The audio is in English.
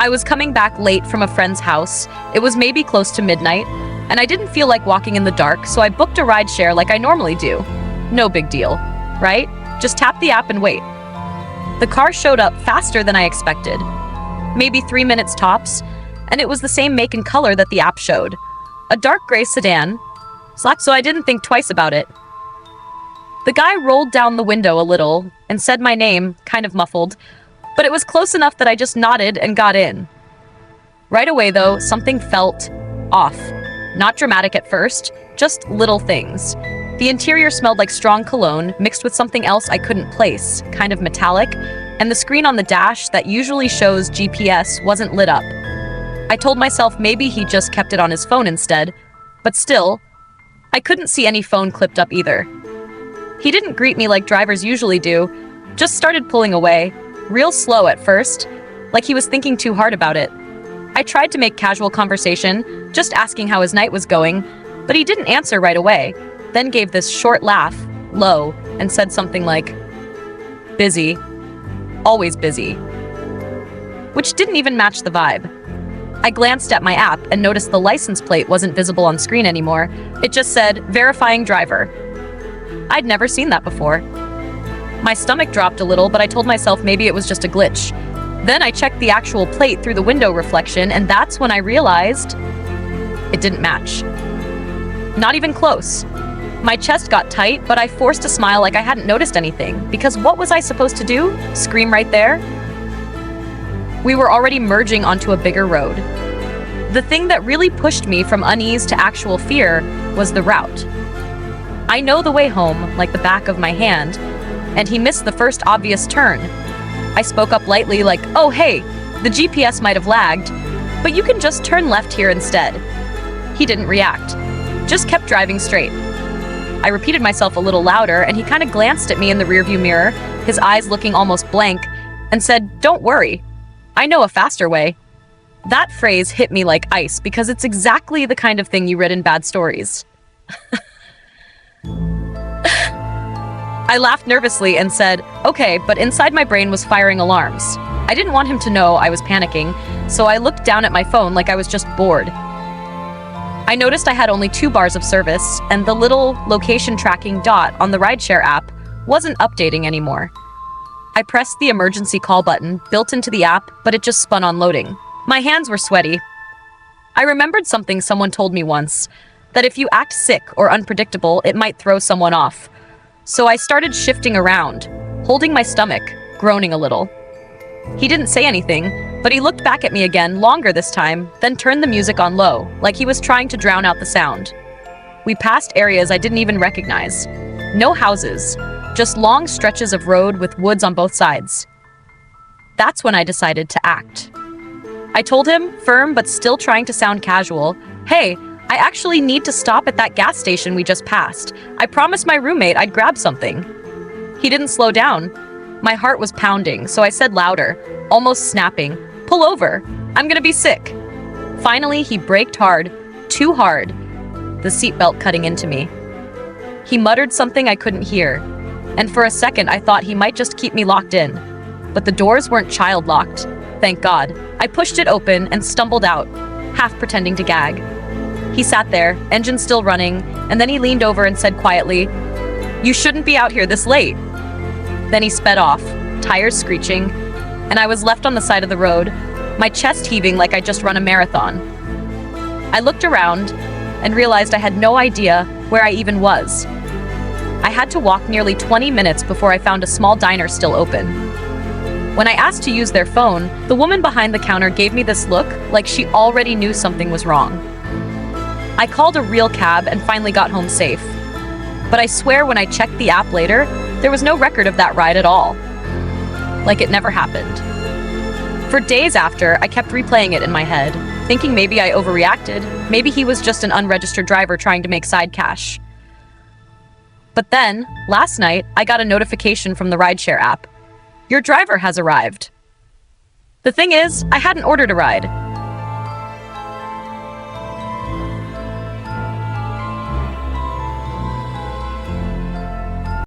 I was coming back late from a friend's house. It was maybe close to midnight, and I didn't feel like walking in the dark, so I booked a rideshare like I normally do. No big deal, right? Just tap the app and wait. The car showed up faster than I expected. Maybe 3 minutes tops, and it was the same make and color that the app showed. A dark gray sedan, so I didn't think twice about it. The guy rolled down the window a little and said my name, kind of muffled, but it was close enough that I just nodded and got in. Right away, though, something felt off. Not dramatic at first, just little things. The interior smelled like strong cologne, mixed with something else I couldn't place, kind of metallic, and the screen on the dash that usually shows GPS wasn't lit up. I told myself maybe he just kept it on his phone instead, but still, I couldn't see any phone clipped up either. He didn't greet me like drivers usually do, just started pulling away, real slow at first, like he was thinking too hard about it. I tried to make casual conversation, just asking how his night was going, but he didn't answer right away, then gave this short laugh, low, and said something like, "Busy. Always busy." Which didn't even match the vibe. I glanced at my app and noticed the license plate wasn't visible on screen anymore. It just said, "Verifying driver." I'd never seen that before. My stomach dropped a little, but I told myself maybe it was just a glitch. Then I checked the actual plate through the window reflection, and that's when I realized it didn't match. Not even close. My chest got tight, but I forced a smile like I hadn't noticed anything, because what was I supposed to do? Scream right there? We were already merging onto a bigger road. The thing that really pushed me from unease to actual fear was the route. I know the way home like the back of my hand, and he missed the first obvious turn. I spoke up lightly like, "Oh hey, the GPS might have lagged, but you can just turn left here instead." He didn't react, just kept driving straight. I repeated myself a little louder, and he kind of glanced at me in the rearview mirror, his eyes looking almost blank, and said, "Don't worry, I know a faster way." That phrase hit me like ice because it's exactly the kind of thing you read in bad stories. I laughed nervously and said, "Okay," but inside my brain was firing alarms. I didn't want him to know I was panicking, so I looked down at my phone like I was just bored. I noticed I had only 2 bars of service, and the little location tracking dot on the rideshare app wasn't updating anymore. I pressed the emergency call button built into the app, but it just spun on loading. My hands were sweaty. I remembered something someone told me once, that if you act sick or unpredictable, it might throw someone off. So I started shifting around, holding my stomach, groaning a little. He didn't say anything, but he looked back at me again, longer this time, then turned the music on low, like he was trying to drown out the sound. We passed areas I didn't even recognize. No houses, just long stretches of road with woods on both sides. That's when I decided to act. I told him, firm but still trying to sound casual, "Hey, I actually need to stop at that gas station we just passed. I promised my roommate I'd grab something." He didn't slow down. My heart was pounding, so I said louder, almost snapping, "Pull over. I'm gonna be sick." Finally, he braked hard, too hard, the seatbelt cutting into me. He muttered something I couldn't hear, and for a second I thought he might just keep me locked in. But the doors weren't child-locked, thank God. I pushed it open and stumbled out, half pretending to gag. He sat there, engine still running, and then he leaned over and said quietly, "You shouldn't be out here this late." Then he sped off, tires screeching, and I was left on the side of the road, my chest heaving like I'd just run a marathon. I looked around and realized I had no idea where I even was. I had to walk nearly 20 minutes before I found a small diner still open. When I asked to use their phone, the woman behind the counter gave me this look like she already knew something was wrong. I called a real cab and finally got home safe. But I swear when I checked the app later, there was no record of that ride at all. Like it never happened. For days after, I kept replaying it in my head, thinking maybe I overreacted, maybe he was just an unregistered driver trying to make side cash. But then, last night, I got a notification from the rideshare app. "Your driver has arrived." The thing is, I hadn't ordered a ride.